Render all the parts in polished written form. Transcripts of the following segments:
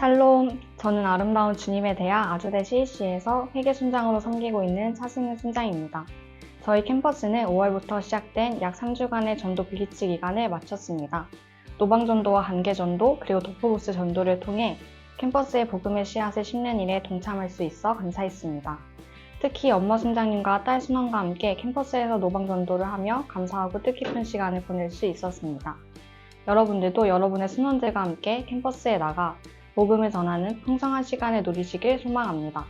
샬롬, 저는 아름다운 주님의 대학 아주대 CEC에서 회계순장으로 섬기고 있는 차승은 순장입니다. 저희 캠퍼스는 5월부터 시작된 약 3주간의 전도 블리츠 기간을 마쳤습니다. 노방전도와 관계전도 그리고 도프부스 전도를 통해 캠퍼스의 복음의 씨앗을 심는 일에 동참할 수 있어 감사했습니다. 특히 엄마 순장님과 딸 순원과 함께 캠퍼스에서 노방전도를 하며 감사하고 뜻깊은 시간을 보낼 수 있었습니다. 여러분들도 여러분의 순원들과 함께 캠퍼스에 나가 복음을 전하는 풍성한 시간을 누리시길 소망합니다.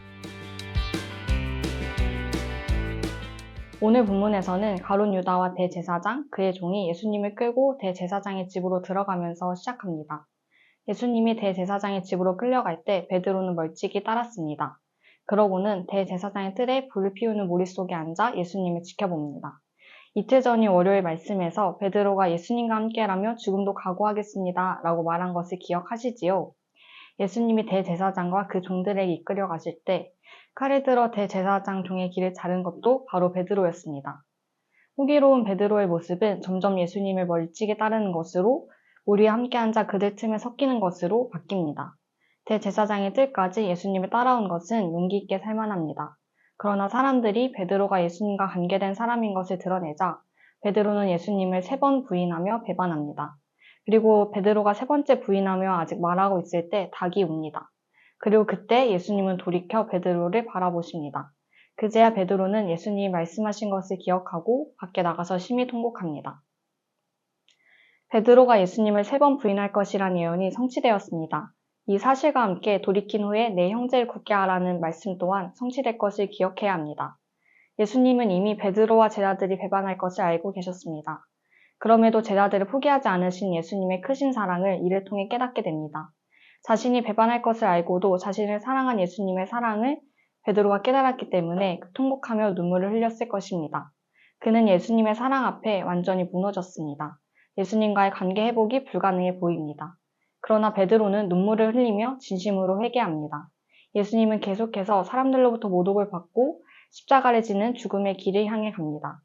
오늘 본문에서는 가룟 유다와 대제사장, 그의 종이 예수님을 끌고 대제사장의 집으로 들어가면서 시작합니다. 예수님이 대제사장의 집으로 끌려갈 때 베드로는 멀찍이 따랐습니다. 그러고는 대제사장의 뜰에 불을 피우는 무리 속에 앉아 예수님을 지켜봅니다. 이틀 전인 월요일 말씀에서 베드로가 예수님과 함께라며 죽음도 각오하겠습니다 라고 말한 것을 기억하시지요? 예수님이 대제사장과 그 종들에게 이끌려 가실 때 칼을 들어 대제사장 종의 길을 자른 것도 바로 베드로였습니다. 호기로운 베드로의 모습은 점점 예수님을 멀찍이 따르는 것으로 우리와 함께 앉아 그들 틈에 섞이는 것으로 바뀝니다. 대제사장의 뜰까지 예수님을 따라온 것은 용기 있게 살만합니다. 그러나 사람들이 베드로가 예수님과 관계된 사람인 것을 드러내자 베드로는 예수님을 3번 부인하며 배반합니다. 그리고 베드로가 3번째 부인하며 아직 말하고 있을 때 닭이 웁니다. 그리고 그때 예수님은 돌이켜 베드로를 바라보십니다. 그제야 베드로는 예수님이 말씀하신 것을 기억하고 밖에 나가서 심히 통곡합니다. 베드로가 예수님을 3번 부인할 것이란 예언이 성취되었습니다. 이 사실과 함께 돌이킨 후에 내 형제를 굳게 하라는 말씀 또한 성취될 것을 기억해야 합니다. 예수님은 이미 베드로와 제자들이 배반할 것을 알고 계셨습니다. 그럼에도 제자들을 포기하지 않으신 예수님의 크신 사랑을 이를 통해 깨닫게 됩니다. 자신이 배반할 것을 알고도 자신을 사랑한 예수님의 사랑을 베드로가 깨달았기 때문에 통곡하며 눈물을 흘렸을 것입니다. 그는 예수님의 사랑 앞에 완전히 무너졌습니다. 예수님과의 관계 회복이 불가능해 보입니다. 그러나 베드로는 눈물을 흘리며 진심으로 회개합니다. 예수님은 계속해서 사람들로부터 모독을 받고 십자가를 지는 죽음의 길을 향해 갑니다.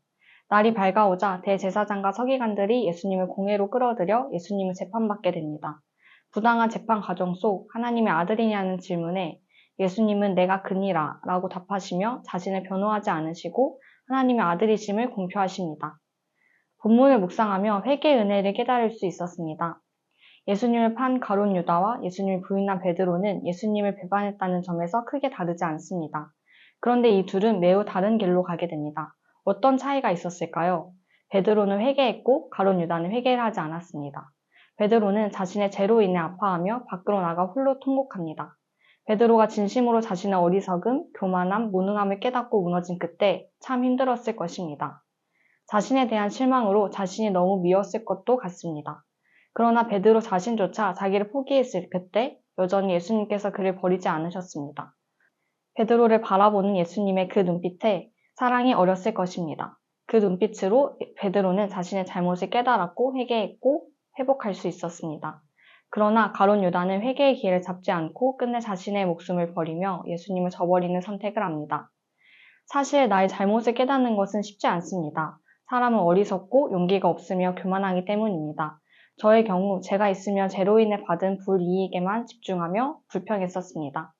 날이 밝아오자 대제사장과 서기관들이 예수님을 공회로 끌어들여 예수님을 재판받게 됩니다. 부당한 재판 과정 속 하나님의 아들이냐는 질문에 예수님은 내가 그니라 라고 답하시며 자신을 변호하지 않으시고 하나님의 아들이심을 공표하십니다. 본문을 묵상하며 회개의 은혜를 깨달을 수 있었습니다. 예수님을 판 가룟 유다와 예수님을 부인한 베드로는 예수님을 배반했다는 점에서 크게 다르지 않습니다. 그런데 이 둘은 매우 다른 길로 가게 됩니다. 어떤 차이가 있었을까요? 베드로는 회개했고 가룟 유다는 회개를 하지 않았습니다. 베드로는 자신의 죄로 인해 아파하며 밖으로 나가 홀로 통곡합니다. 베드로가 진심으로 자신의 어리석음, 교만함, 무능함을 깨닫고 무너진 그때 참 힘들었을 것입니다. 자신에 대한 실망으로 자신이 너무 미웠을 것도 같습니다. 그러나 베드로 자신조차 자기를 포기했을 그때 여전히 예수님께서 그를 버리지 않으셨습니다. 베드로를 바라보는 예수님의 그 눈빛에 사랑이 어렸을 것입니다. 그 눈빛으로 베드로는 자신의 잘못을 깨달았고 회개했고 회복할 수 있었습니다. 그러나 가룟 유다는 회개의 길을 잡지 않고 끝내 자신의 목숨을 버리며 예수님을 저버리는 선택을 합니다. 사실 나의 잘못을 깨닫는 것은 쉽지 않습니다. 사람은 어리석고 용기가 없으며 교만하기 때문입니다. 저의 경우 제가 있으며 죄로 인해 받은 불이익에만 집중하며 불평했었습니다.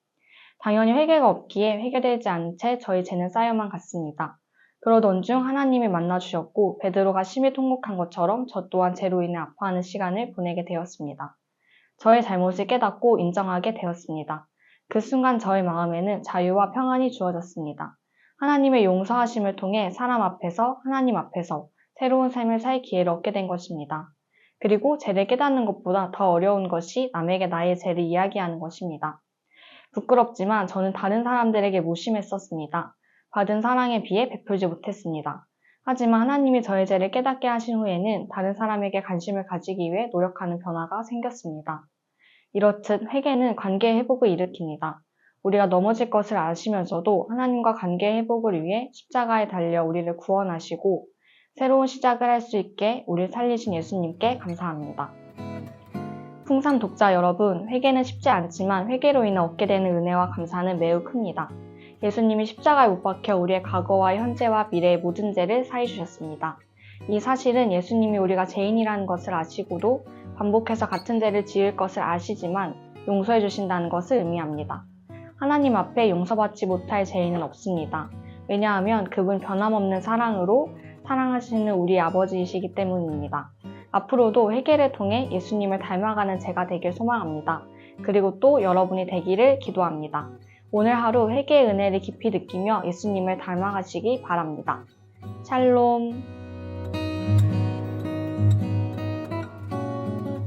당연히 회개가 없기에 회개되지 않은 채 저희 죄는 쌓여만 갔습니다. 그러던 중 하나님이 만나주셨고 베드로가 심히 통곡한 것처럼 저 또한 죄로 인해 아파하는 시간을 보내게 되었습니다. 저의 잘못을 깨닫고 인정하게 되었습니다. 그 순간 저의 마음에는 자유와 평안이 주어졌습니다. 하나님의 용서하심을 통해 사람 앞에서 하나님 앞에서 새로운 삶을 살 기회를 얻게 된 것입니다. 그리고 죄를 깨닫는 것보다 더 어려운 것이 남에게 나의 죄를 이야기하는 것입니다. 부끄럽지만 저는 다른 사람들에게 무심했었습니다. 받은 사랑에 비해 베풀지 못했습니다. 하지만 하나님이 저의 죄를 깨닫게 하신 후에는 다른 사람에게 관심을 가지기 위해 노력하는 변화가 생겼습니다. 이렇듯 회개는 관계 회복을 일으킵니다. 우리가 넘어질 것을 아시면서도 하나님과 관계 회복을 위해 십자가에 달려 우리를 구원하시고 새로운 시작을 할 수 있게 우리를 살리신 예수님께 감사합니다. 풍산 독자 여러분, 회개는 쉽지 않지만 회개로 인해 얻게 되는 은혜와 감사는 매우 큽니다. 예수님이 십자가에 못 박혀 우리의 과거와 현재와 미래의 모든 죄를 사해 주셨습니다. 이 사실은 예수님이 우리가 죄인이라는 것을 아시고도 반복해서 같은 죄를 지을 것을 아시지만 용서해 주신다는 것을 의미합니다. 하나님 앞에 용서받지 못할 죄인은 없습니다. 왜냐하면 그분 변함없는 사랑으로 사랑하시는 우리 아버지이시기 때문입니다. 앞으로도 회개를 통해 예수님을 닮아가는 제가 되길 소망합니다. 그리고 또 여러분이 되기를 기도합니다. 오늘 하루 회개의 은혜를 깊이 느끼며 예수님을 닮아가시기 바랍니다. 샬롬.